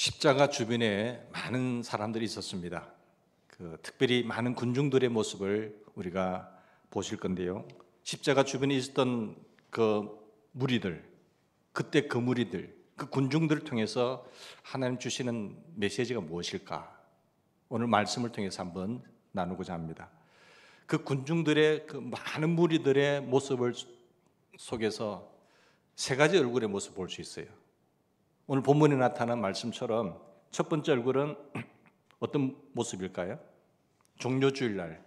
십자가 주변에 많은 사람들이 있었습니다. 특별히 많은 군중들의 모습을 우리가 보실 건데요. 십자가 주변에 있었던 그 무리들, 그때 그 무리들, 그 군중들을 통해서 하나님 주시는 메시지가 무엇일까? 오늘 말씀을 통해서 한번 나누고자 합니다. 그 군중들의 그 많은 무리들의 모습을 속에서 세 가지 얼굴의 모습을 볼 수 있어요. 오늘 본문에 나타난 말씀처럼 첫 번째 얼굴은 어떤 모습일까요? 종료주일날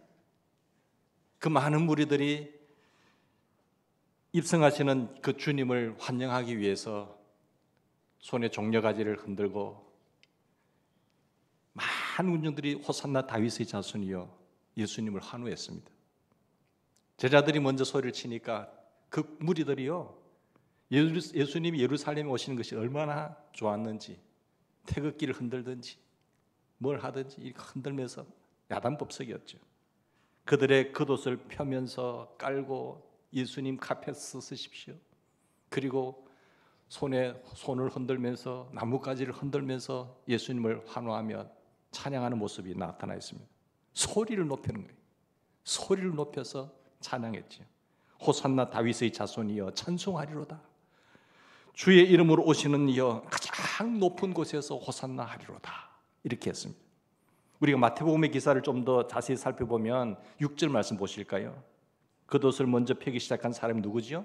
그 많은 무리들이 입성하시는 그 주님을 환영하기 위해서 손에 종려가지를 흔들고 많은 군중들이 호산나 다윗의 자손이여 예수님을 환호했습니다. 제자들이 먼저 소리를 치니까 그 무리들이요, 예수님이 예루살렘에 오시는 것이 얼마나 좋았는지, 태극기를 흔들든지 뭘 하든지 이렇게 흔들면서 야단법석이었죠. 그들의 겉옷을 펴면서 깔고 예수님 카페스 쓰십시오. 그리고 손을 흔들면서 나뭇가지를 흔들면서 예수님을 환호하며 찬양하는 모습이 나타나 있습니다. 소리를 높이는 거예요. 소리를 높여서 찬양했죠. 호산나 다윗의 자손이여 찬송하리로다. 주의 이름으로 오시는 이여 가장 높은 곳에서 호산나 하리로다. 이렇게 했습니다. 우리가 마태복음의 기사를 좀 더 자세히 살펴보면 6절 말씀 보실까요? 겉옷을 먼저 펴기 시작한 사람이 누구죠?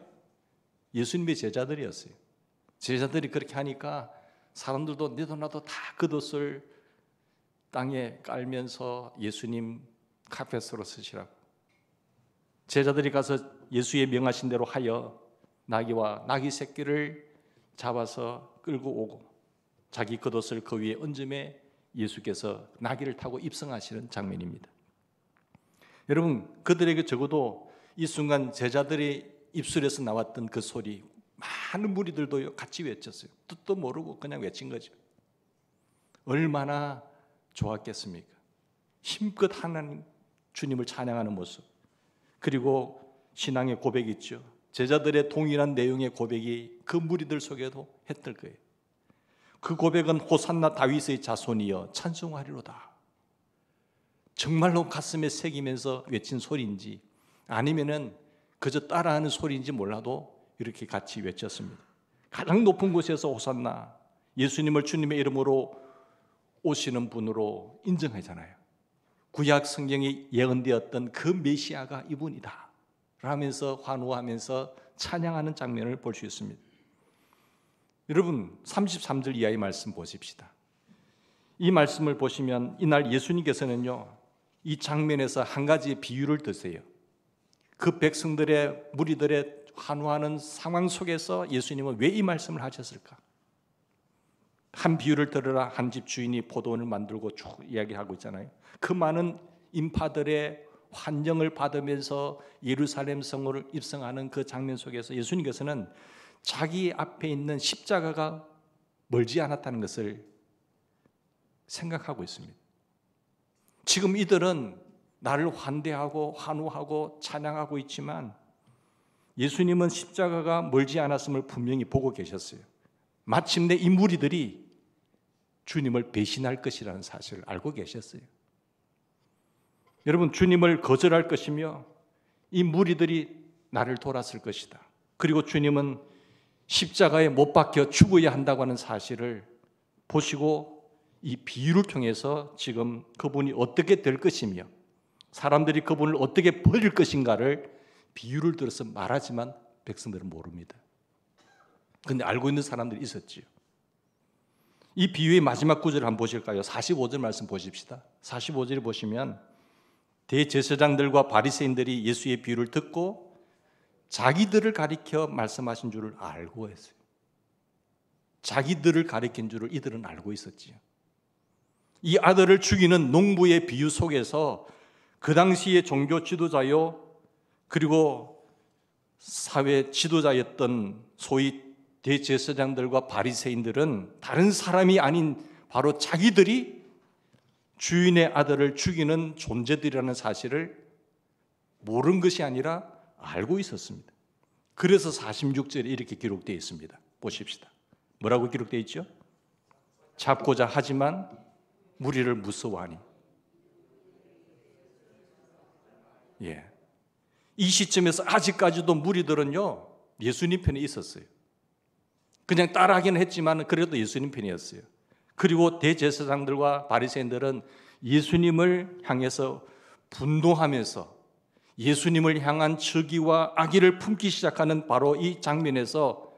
예수님의 제자들이었어요. 제자들이 그렇게 하니까 사람들도 너도 나도 다 겉옷을 땅에 깔면서 예수님 카펫으로 쓰시라고. 제자들이 가서 예수의 명하신 대로 하여 나귀와 나귀 새끼를 잡아서 끌고 오고 자기 겉옷을 그 위에 얹음에 예수께서 나귀를 타고 입성하시는 장면입니다. 여러분, 그들에게 적어도 이 순간 제자들의 입술에서 나왔던 그 소리 많은 무리들도 같이 외쳤어요. 뜻도 모르고 그냥 외친 거죠. 얼마나 좋았겠습니까? 힘껏 하나님 주님을 찬양하는 모습, 그리고 신앙의 고백이 있죠. 제자들의 동일한 내용의 고백이 그 무리들 속에도 했을 거예요. 그 고백은 호산나 다윗의 자손이여 찬송하리로다. 정말로 가슴에 새기면서 외친 소리인지 아니면은 그저 따라하는 소리인지 몰라도 이렇게 같이 외쳤습니다. 가장 높은 곳에서 호산나, 예수님을 주님의 이름으로 오시는 분으로 인정하잖아요. 구약 성경에 예언되었던 그 메시아가 이분이다 라면서 환호하면서 찬양하는 장면을 볼 수 있습니다. 여러분, 33절 이하의 말씀 보십시다. 이 말씀을 보시면 이날 예수님께서는요, 이 장면에서 한 가지 비유를 드세요. 그 백성들의 무리들의 환호하는 상황 속에서 예수님은 왜 이 말씀을 하셨을까? 한 비유를 들으라. 한 집 주인이 포도원을 만들고 쭉 이야기하고 있잖아요. 그 많은 인파들의 환영을 받으면서 예루살렘 성을 입성하는 그 장면 속에서 예수님께서는 자기 앞에 있는 십자가가 멀지 않았다는 것을 생각하고 있습니다. 지금 이들은 나를 환대하고 환호하고 찬양하고 있지만 예수님은 십자가가 멀지 않았음을 분명히 보고 계셨어요. 마침내 이 무리들이 주님을 배신할 것이라는 사실을 알고 계셨어요. 여러분, 주님을 거절할 것이며 이 무리들이 나를 돌았을 것이다. 그리고 주님은 십자가에 못 박혀 죽어야 한다고 하는 사실을 보시고 이 비유를 통해서 지금 그분이 어떻게 될 것이며 사람들이 그분을 어떻게 버릴 것인가를 비유를 들어서 말하지만 백성들은 모릅니다. 그런데 알고 있는 사람들이 있었지요. 이 비유의 마지막 구절을 한번 보실까요? 45절 말씀 보십시다. 45절을 보시면 대제사장들과 바리새인들이 예수의 비유를 듣고 자기들을 가리켜 말씀하신 줄을 알고 했어요. 자기들을 가리킨 줄을 이들은 알고 있었지요. 이 아들을 죽이는 농부의 비유 속에서 그 당시의 종교 지도자요, 그리고 사회 지도자였던 소위 대제사장들과 바리새인들은 다른 사람이 아닌 바로 자기들이 주인의 아들을 죽이는 존재들이라는 사실을 모르는 것이 아니라 알고 있었습니다. 그래서 46절에 이렇게 기록되어 있습니다. 보십시다. 뭐라고 기록되어 있죠? 잡고자 하지만 무리를 무서워하니. 예. 이 시점에서 아직까지도 무리들은요, 예수님 편에 있었어요. 그냥 따라하기는 했지만 그래도 예수님 편이었어요. 그리고 대제사장들과 바리새인들은 예수님을 향해서 분노하면서 예수님을 향한 즉위와 악의를 품기 시작하는 바로 이 장면에서,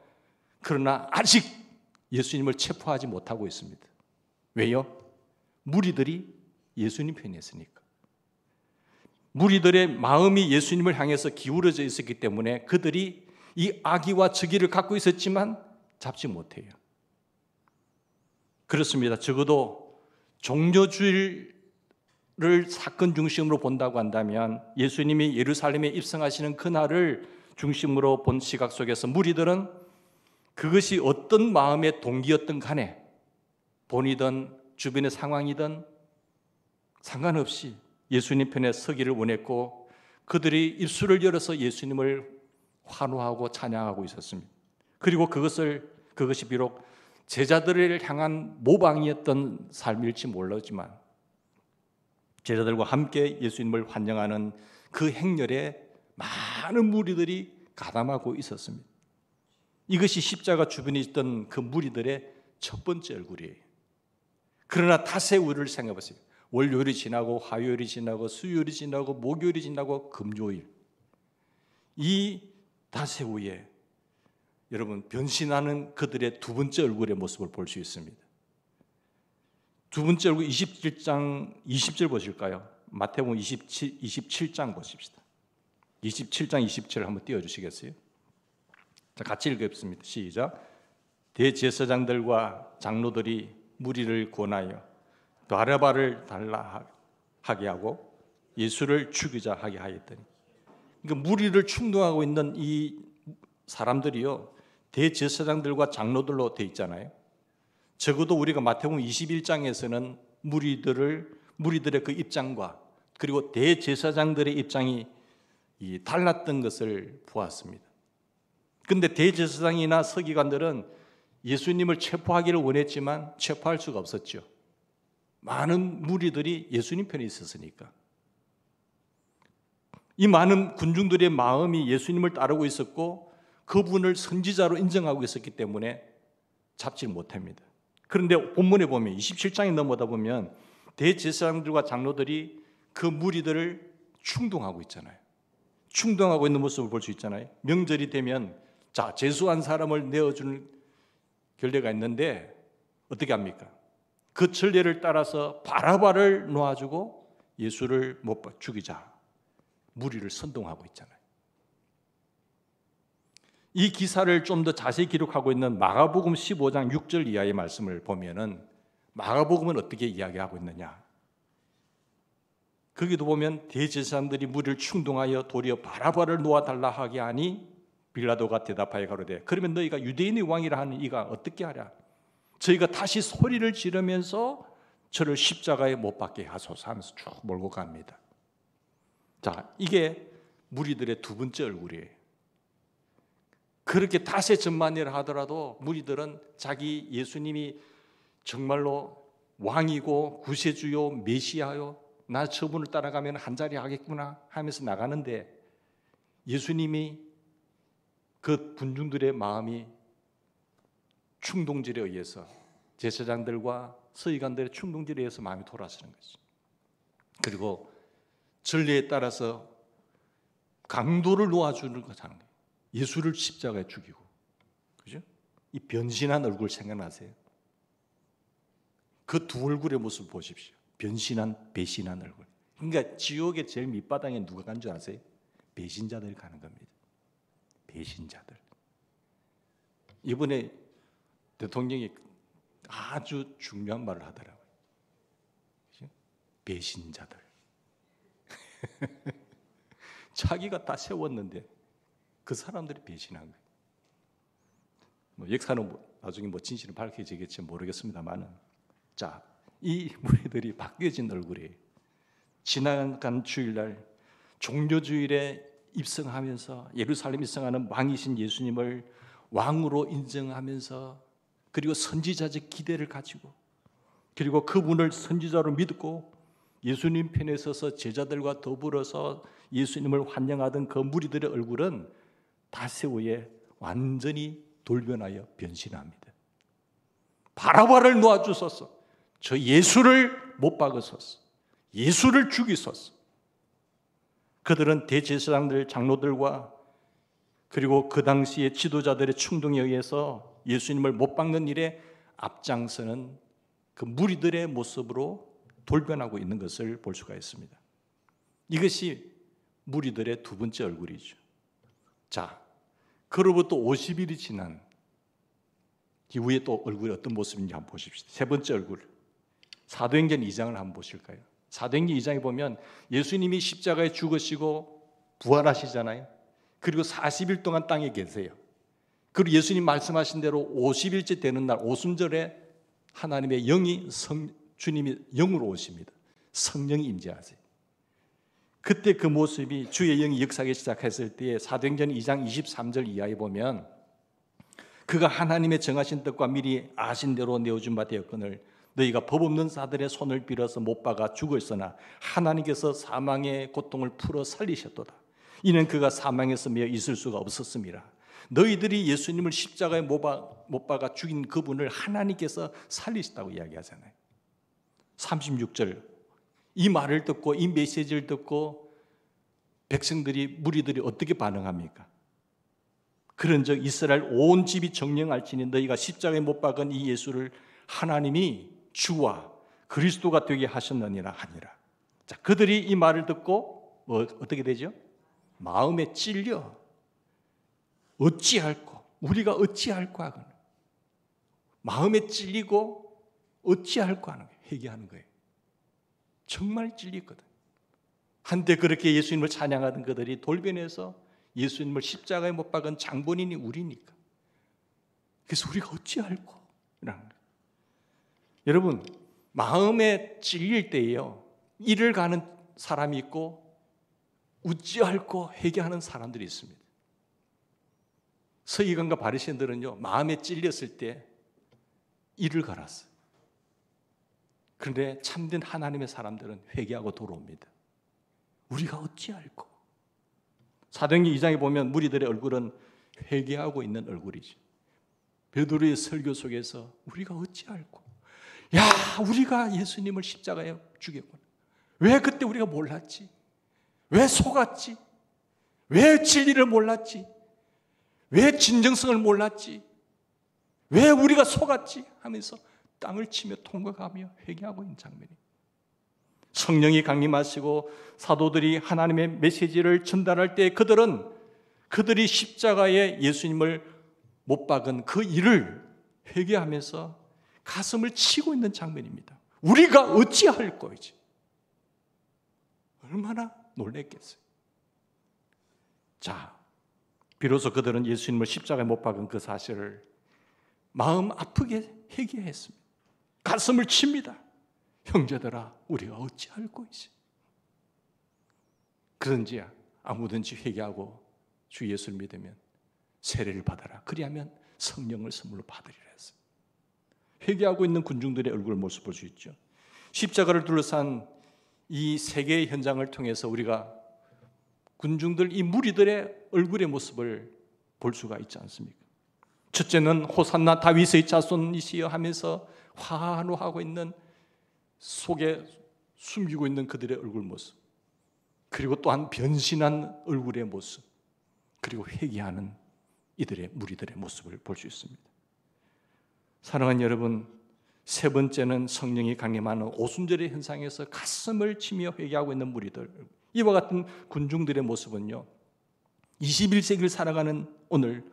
그러나 아직 예수님을 체포하지 못하고 있습니다. 왜요? 무리들이 예수님 편에 있으니까. 무리들의 마음이 예수님을 향해서 기울어져 있었기 때문에 그들이 이 악의와 즉위를 갖고 있었지만 잡지 못해요. 그렇습니다. 적어도 종려주일을 사건 중심으로 본다고 한다면 예수님이 예루살렘에 입성하시는 그날을 중심으로 본 시각 속에서 무리들은 그것이 어떤 마음의 동기였든 간에 본이든 주변의 상황이든 상관없이 예수님 편에 서기를 원했고 그들이 입술을 열어서 예수님을 환호하고 찬양하고 있었습니다. 그리고 그것이 비록 제자들을 향한 모방이었던 삶일지 몰랐지만 제자들과 함께 예수님을 환영하는 그 행렬에 많은 무리들이 가담하고 있었습니다. 이것이 십자가 주변에 있던 그 무리들의 첫 번째 얼굴이에요. 그러나 탓의 우리를 생각해 보세요. 월요일이 지나고 화요일이 지나고 수요일이 지나고 목요일이 지나고 금요일, 이 탓의 후에 여러분 변신하는 그들의 두 번째 얼굴의 모습을 볼 수 있습니다. 두 번째 얼굴 27장 20절 보실까요? 마태복음 27장 보십시다. 27장 27절 한번 띄워주시겠어요? 자, 같이 읽겠습니다. 시작. 대제사장들과 장로들이 무리를 권하여 바라바를 달라 하게 하고 예수를 죽이자 하게 하였더니, 그러니까 무리를 충동하고 있는 이 사람들이요, 대제사장들과 장로들로 돼 있잖아요. 적어도 우리가 마태복음 21장에서는 무리들의 그 입장과 그리고 대제사장들의 입장이 달랐던 것을 보았습니다. 그런데 대제사장이나 서기관들은 예수님을 체포하기를 원했지만 체포할 수가 없었죠. 많은 무리들이 예수님 편에 있었으니까. 이 많은 군중들의 마음이 예수님을 따르고 있었고 그분을 선지자로 인정하고 있었기 때문에 잡지 못합니다. 그런데 본문에 보면 27장에 넘어다 보면 대제사장들과 장로들이 그 무리들을 충동하고 있잖아요. 충동하고 있는 모습을 볼 수 있잖아요. 명절이 되면 자, 제수한 사람을 내어주는 결례가 있는데 어떻게 합니까? 그 전례를 따라서 바라바를 놓아주고 예수를 못 죽이자 무리를 선동하고 있잖아요. 이 기사를 좀 더 자세히 기록하고 있는 마가복음 15장 6절 이하의 말씀을 보면은 마가복음은 어떻게 이야기하고 있느냐? 거기도 보면 대제사장들이 무리를 충동하여 도리어 바라바를 놓아달라 하게 하니 빌라도가 대답하여 가로되 그러면 너희가 유대인의 왕이라 하는 이가 어떻게 하랴? 저희가 다시 소리를 지르면서 저를 십자가에 못 박게 하소서 하면서 쭉 몰고 갑니다. 자, 이게 무리들의 두 번째 얼굴이에요. 그렇게 탓의 전만이라 하더라도 무리들은 자기 예수님이 정말로 왕이고 구세주요 메시아요, 나 저분을 따라가면 한 자리 하겠구나 하면서 나가는데 예수님이 그 군중들의 마음이 충동질에 의해서 제사장들과 서기관들의 충동질에 의해서 마음이 돌아서는 거죠. 그리고 전례에 따라서 강도를 놓아주는 거잖아요. 예수를 십자가에 죽이고, 그죠? 이 변신한 얼굴 생각나세요? 그 두 얼굴의 모습 보십시오. 변신한, 배신한 얼굴. 그러니까 지옥의 제일 밑바닥에 누가 간 줄 아세요? 배신자들이 가는 겁니다. 배신자들. 이번에 대통령이 아주 중요한 말을 하더라고요. 그죠? 배신자들. 자기가 다 세웠는데 그 사람들이 배신한 거예요. 역사는 나중에 진실은 밝혀지겠지 모르겠습니다만은, 자, 이 무리들이 바뀌어진 얼굴이에요. 지나간 주일날 종료주일에 입성하면서 예루살렘 입성하는 왕이신 예수님을 왕으로 인정하면서 그리고 선지자적 기대를 가지고 그리고 그분을 선지자로 믿고 예수님 편에 서서 제자들과 더불어서 예수님을 환영하던 그 무리들의 얼굴은 닷새 후에 완전히 돌변하여 변신합니다. 바라바를 놓아주소서. 저 예수를 못 박으소서. 예수를 죽이소서. 그들은 대제사장들, 장로들과 그리고 그 당시의 지도자들의 충동에 의해서 예수님을 못 박는 일에 앞장서는 그 무리들의 모습으로 돌변하고 있는 것을 볼 수가 있습니다. 이것이 무리들의 두 번째 얼굴이죠. 자, 그로부터 50일이 지난 이후에 또 얼굴이 어떤 모습인지 한번 보십시오. 세 번째 얼굴, 사도행전 2장을 한번 보실까요? 사도행전 2장에 보면 예수님이 십자가에 죽으시고 부활하시잖아요. 그리고 40일 동안 땅에 계세요. 그리고 예수님 말씀하신 대로 50일째 되는 날 오순절에 하나님의 영이 주님이 영으로 오십니다. 성령이 임재하세요. 그때 그 모습이 주의 영이 역사하기 시작했을 때에 사도행전 2장 23절 이하에 보면 그가 하나님의 정하신 뜻과 미리 아신 대로 내어준 바 되었거늘 너희가 법 없는 자들의 손을 빌어서 못 박아 죽었으나 하나님께서 사망의 고통을 풀어 살리셨도다. 이는 그가 사망에서 매어 있을 수가 없었습니다. 너희들이 예수님을 십자가에 못 박아 죽인 그분을 하나님께서 살리셨다고 이야기하잖아요. 36절, 이 말을 듣고 이 메시지를 듣고 백성들이 무리들이 어떻게 반응합니까? 그런즉 이스라엘 온 집이 정령할지니 너희가 십자가에 못 박은 이 예수를 하나님이 주와 그리스도가 되게 하셨느니라 하니라. 자, 그들이 이 말을 듣고 어떻게 되죠? 마음에 찔려 어찌할꼬, 우리가 어찌할꼬 하거든. 마음에 찔리고 어찌할꼬 하는 거예요. 회개하는 거예요. 정말 찔리거든. 한때 그렇게 예수님을 찬양하던 그들이 돌변해서 예수님을 십자가에 못 박은 장본인이 우리니까. 그래서 우리가 어찌할꼬 라는 거예요. 여러분, 마음에 찔릴 때에요, 이를 가는 사람이 있고 어찌할꼬 회개하는 사람들이 있습니다. 서기관과 바리새인들은요, 마음에 찔렸을 때 이를 갈았어요. 그런데 참된 하나님의 사람들은 회개하고 돌아옵니다. 우리가 어찌할꼬. 사도행전 2장에 보면 무리들의 얼굴은 회개하고 있는 얼굴이죠. 베드로의 설교 속에서 우리가 어찌할꼬. 야, 우리가 예수님을 십자가에 죽였구나. 왜 그때 우리가 몰랐지? 왜 속았지? 왜 진리를 몰랐지? 왜 진정성을 몰랐지? 왜 우리가 속았지? 하면서 땅을 치며 통곡하며 회개하고 있는 장면이. 성령이 강림하시고 사도들이 하나님의 메시지를 전달할 때 그들이 십자가에 예수님을 못 박은 그 일을 회개하면서 가슴을 치고 있는 장면입니다. 우리가 어찌할 거이지? 얼마나 놀랬겠어요. 자, 비로소 그들은 예수님을 십자가에 못 박은 그 사실을 마음 아프게 회개했습니다. 가슴을 칩니다. 형제들아, 우리가 어찌할 거이지? 그런지 아무든지 회개하고 주 예수를 믿으면 세례를 받아라. 그리하면 성령을 선물로 받으리라 했어요. 회개하고 있는 군중들의 얼굴 모습 볼 수 있죠. 십자가를 둘러싼 이 세계의 현장을 통해서 우리가 군중들, 이 무리들의 얼굴의 모습을 볼 수가 있지 않습니까? 첫째는 호산나 다윗의 자손이시여 하면서 환호하고 있는 속에 숨기고 있는 그들의 얼굴 모습, 그리고 또한 변신한 얼굴의 모습, 그리고 회개하는 이들의 무리들의 모습을 볼 수 있습니다. 사랑하는 여러분, 세 번째는 성령이 강림하는 오순절의 현상에서 가슴을 치며 회개하고 있는 무리들, 이와 같은 군중들의 모습은요, 21세기를 살아가는 오늘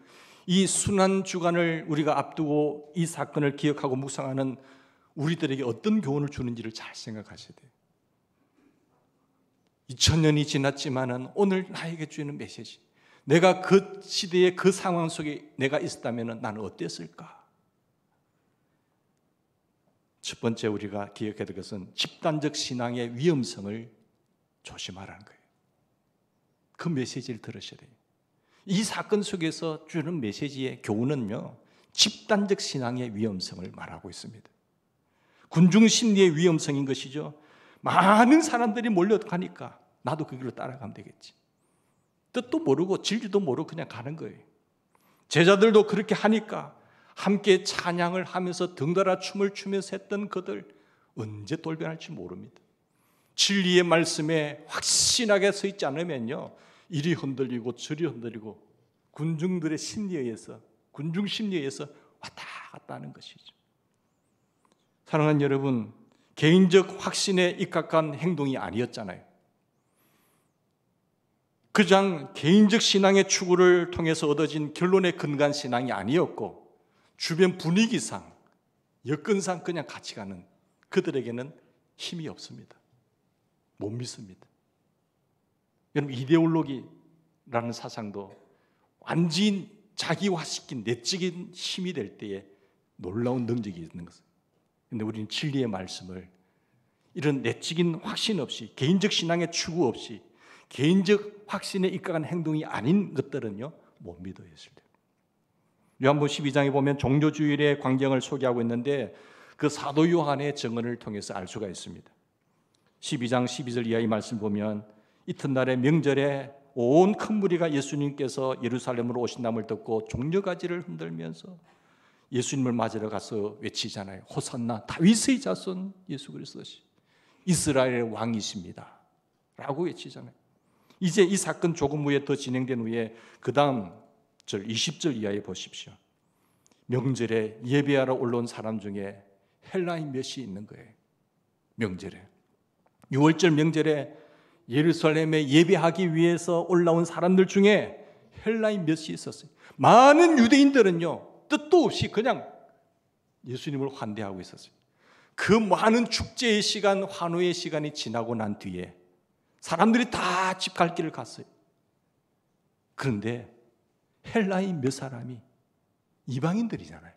이 순환 주간을 우리가 앞두고 이 사건을 기억하고 묵상하는 우리들에게 어떤 교훈을 주는지를 잘 생각하셔야 돼요. 2000년이 지났지만은 오늘 나에게 주는 메시지, 내가 그 시대의 그 상황 속에 내가 있었다면 나는 어땠을까? 첫 번째 우리가 기억해야 될 것은 집단적 신앙의 위험성을 조심하라는 거예요. 그 메시지를 들으셔야 돼요. 이 사건 속에서 주는 메시지의 교훈은요, 집단적 신앙의 위험성을 말하고 있습니다. 군중 심리의 위험성인 것이죠. 많은 사람들이 몰려가니까 나도 그 길로 따라가면 되겠지. 뜻도 모르고 진리도 모르고 그냥 가는 거예요. 제자들도 그렇게 하니까 함께 찬양을 하면서 덩달아 춤을 추면서 했던 그들 언제 돌변할지 모릅니다. 진리의 말씀에 확신하게 서 있지 않으면요, 이리 흔들리고 저리 흔들리고 군중들의 심리에 의해서, 군중 심리에 의해서 왔다 갔다 하는 것이죠. 사랑하는 여러분, 개인적 확신에 입각한 행동이 아니었잖아요. 그냥 개인적 신앙의 추구를 통해서 얻어진 결론에 근거한 신앙이 아니었고, 주변 분위기상, 여건상 그냥 같이 가는 그들에게는 힘이 없습니다. 못 믿습니다. 여러분, 이데올로기라는 사상도 완전히 자기화시킨 내적인 힘이 될 때에 놀라운 능력이 있는 것입니다. 그런데 우리는 진리의 말씀을 이런 내적인 확신 없이, 개인적 신앙의 추구 없이, 개인적 확신에 입각한 행동이 아닌 것들은요, 못 믿어요. 요한복음 12장에 보면 종료주일의 광경을 소개하고 있는데 그 사도 요한의 증언을 통해서 알 수가 있습니다. 12장 12절 이하의 말씀 보면 이튿날의 명절에 온 큰 무리가 예수님께서 예루살렘으로 오신다음을 듣고 종려가지를 흔들면서 예수님을 맞으러 가서 외치잖아요. 호산나 다윗의 자손 예수 그리스도시 이스라엘의 왕이십니다 라고 외치잖아요. 이제 이 사건 조금 후에 더 진행된 후에 그 다음 절 20절 이하에 보십시오. 명절에 예배하러 올라온 사람 중에 헬라인 몇이 있는 거예요. 명절에 6월절 명절에 예루살렘에 예배하기 위해서 올라온 사람들 중에 헬라인 몇이 있었어요. 많은 유대인들은요, 뜻도 없이 그냥 예수님을 환대하고 있었어요. 그 많은 축제의 시간, 환호의 시간이 지나고 난 뒤에 사람들이 다 집 갈 길을 갔어요. 그런데 헬라인 몇 사람이 이방인들이잖아요.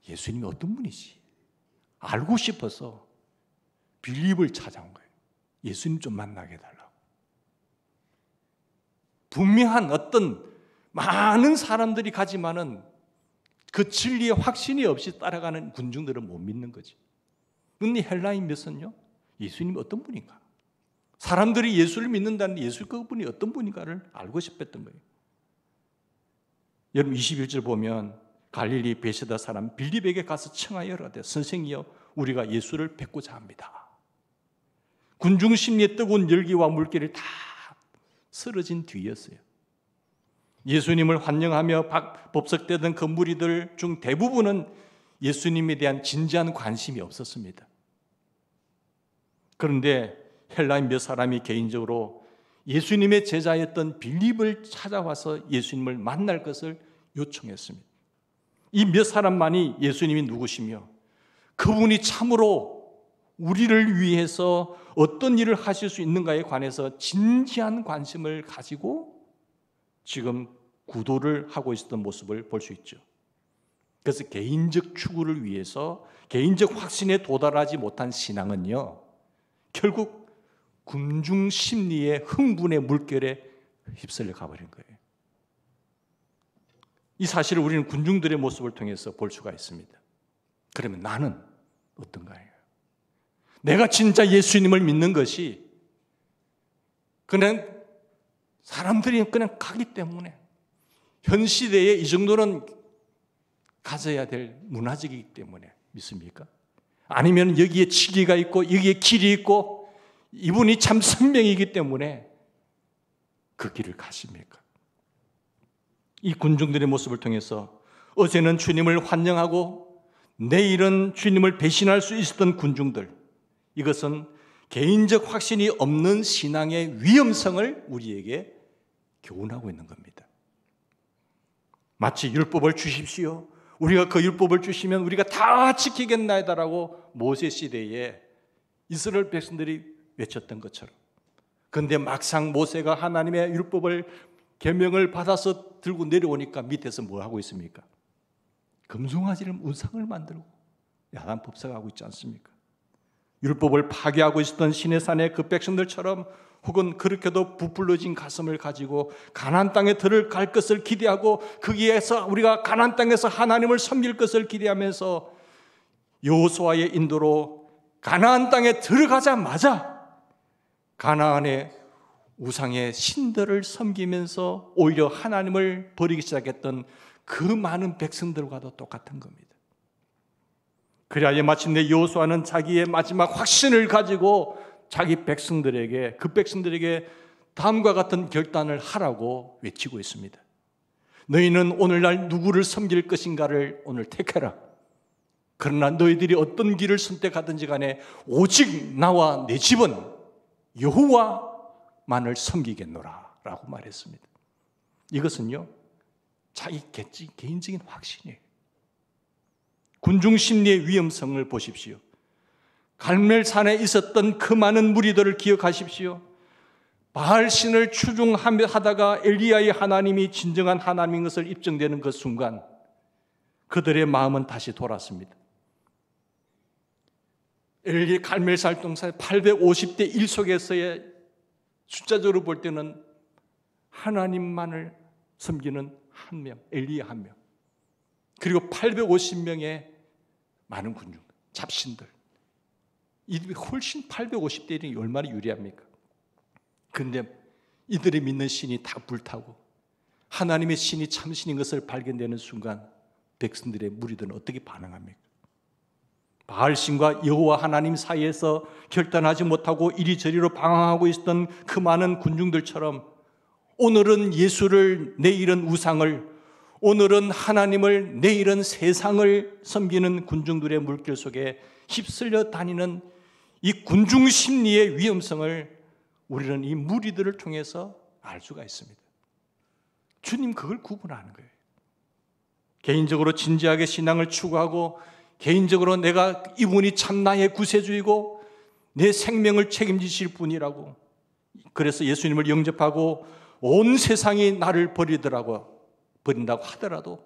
예수님이 어떤 분이지? 알고 싶어서 빌립을 찾아온 거예요. 예수님 좀 만나게 해달라고. 분명한 어떤 많은 사람들이 가지만은 그 진리에 확신이 없이 따라가는 군중들은 못 믿는 거지. 그런데 헬라인 몇은요, 예수님이 어떤 분인가? 사람들이 예수를 믿는다는데 예수 그분이 어떤 분인가를 알고 싶었던 거예요. 여러분 21절 보면 갈릴리 베세다 사람 빌립에게 가서 청하여 이르되 선생이여 우리가 예수를 뵙고자 합니다. 군중 심리의 뜨거운 열기와 물결이 다 쓰러진 뒤였어요. 예수님을 환영하며 법석대던 그 무리들 중 대부분은 예수님에 대한 진지한 관심이 없었습니다. 그런데 헬라인 몇 사람이 개인적으로 예수님의 제자였던 빌립을 찾아와서 예수님을 만날 것을 요청했습니다. 이 몇 사람만이 예수님이 누구시며 그분이 참으로 우리를 위해서 어떤 일을 하실 수 있는가에 관해서 진지한 관심을 가지고 지금 구도를 하고 있었던 모습을 볼 수 있죠. 그래서 개인적 추구를 위해서 개인적 확신에 도달하지 못한 신앙은요, 결국 군중 심리의 흥분의 물결에 휩쓸려 가버린 거예요. 이 사실을 우리는 군중들의 모습을 통해서 볼 수가 있습니다. 그러면 나는 어떤가요? 내가 진짜 예수님을 믿는 것이 그냥 사람들이 그냥 가기 때문에 현 시대에 이 정도는 가져야 될 문화적이기 때문에 믿습니까? 아니면 여기에 치기가 있고 여기에 길이 있고 이분이 참 생명이기 때문에 그 길을 가십니까? 이 군중들의 모습을 통해서 어제는 주님을 환영하고 내일은 주님을 배신할 수 있었던 군중들, 이것은 개인적 확신이 없는 신앙의 위험성을 우리에게 교훈하고 있는 겁니다. 마치 율법을 주십시오, 우리가 그 율법을 주시면 우리가 다 지키겠나이다라고 모세 시대에 이스라엘 백성들이 외쳤던 것처럼. 그런데 막상 모세가 하나님의 율법을 계명을 받아서 들고 내려오니까 밑에서 뭐 하고 있습니까? 금송아지를 우상을 만들고 야단 법석하고 있지 않습니까? 율법을 파괴하고 있었던 시내산의 그 백성들처럼 혹은 그렇게도 부풀러진 가슴을 가지고 가나안 땅에 들어갈 것을 기대하고 거기에서 우리가 가나안 땅에서 하나님을 섬길 것을 기대하면서 여호수아의 인도로 가나안 땅에 들어가자마자 가나안의 우상의 신들을 섬기면서 오히려 하나님을 버리기 시작했던 그 많은 백성들과도 똑같은 겁니다. 그래야 마침내 여호수아는 자기의 마지막 확신을 가지고 자기 백성들에게, 그 백성들에게 다음과 같은 결단을 하라고 외치고 있습니다. 너희는 오늘날 누구를 섬길 것인가를 오늘 택해라. 그러나 너희들이 어떤 길을 선택하든지 간에 오직 나와 내 집은 여호와만을 섬기겠노라 라고 말했습니다. 이것은요, 자기 개인적인 확신이에요. 군중심리의 위험성을 보십시오. 갈멜산에 있었던 그 많은 무리들을 기억하십시오. 바알신을 추종하다가 엘리야의 하나님이 진정한 하나님인 것을 입증되는 그 순간 그들의 마음은 다시 돌았습니다. 엘리 갈멜산 동산 850대 1 속에서의 숫자적으로 볼 때는 하나님만을 섬기는 한 명, 엘리야 한 명, 그리고 850명의 많은 군중, 잡신들. 이들이 훨씬 850대 1이 얼마나 유리합니까? 그런데 이들이 믿는 신이 다 불타고 하나님의 신이 참신인 것을 발견되는 순간 백성들의 무리들은 어떻게 반응합니까? 바알신과 여호와 하나님 사이에서 결단하지 못하고 이리저리로 방황하고 있었던 그 많은 군중들처럼 오늘은 예수를, 내일은 우상을, 오늘은 하나님을, 내일은 세상을 섬기는 군중들의 물길 속에 휩쓸려 다니는 이 군중 심리의 위험성을 우리는 이 무리들을 통해서 알 수가 있습니다. 주님 그걸 구분하는 거예요. 개인적으로 진지하게 신앙을 추구하고 개인적으로 내가 이분이 참 나의 구세주이고 내 생명을 책임지실 분이라고, 그래서 예수님을 영접하고 온 세상이 나를 버린다고 하더라도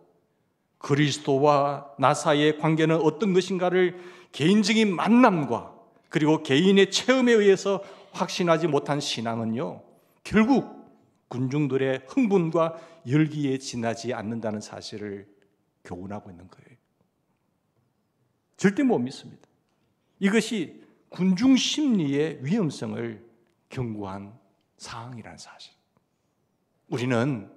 그리스도와 나 사이의 관계는 어떤 것인가를 개인적인 만남과 그리고 개인의 체험에 의해서 확신하지 못한 신앙은요, 결국 군중들의 흥분과 열기에 지나지 않는다는 사실을 교훈하고 있는 거예요. 절대 못 믿습니다. 이것이 군중 심리의 위험성을 경고한 사항이라는 사실. 우리는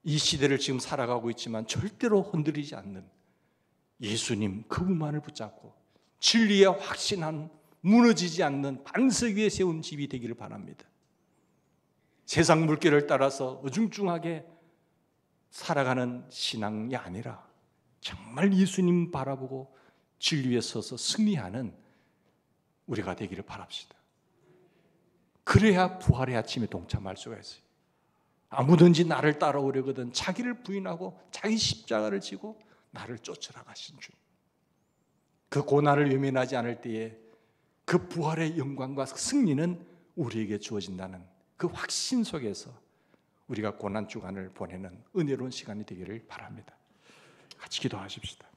이 시대를 지금 살아가고 있지만 절대로 흔들리지 않는 예수님 그분만을 붙잡고 진리에 확신한, 무너지지 않는 반석 위에 세운 집이 되기를 바랍니다. 세상 물결을 따라서 어중중하게 살아가는 신앙이 아니라 정말 예수님 바라보고 진리에 서서 승리하는 우리가 되기를 바랍시다. 그래야 부활의 아침에 동참할 수가 있어요. 아무든지 나를 따라오려거든 자기를 부인하고 자기 십자가를 지고 나를 쫓아나가신 주. 그 고난을 외면하지 않을 때에 그 부활의 영광과 승리는 우리에게 주어진다는 그 확신 속에서 우리가 고난 주간을 보내는 은혜로운 시간이 되기를 바랍니다. 같이 기도하십시다.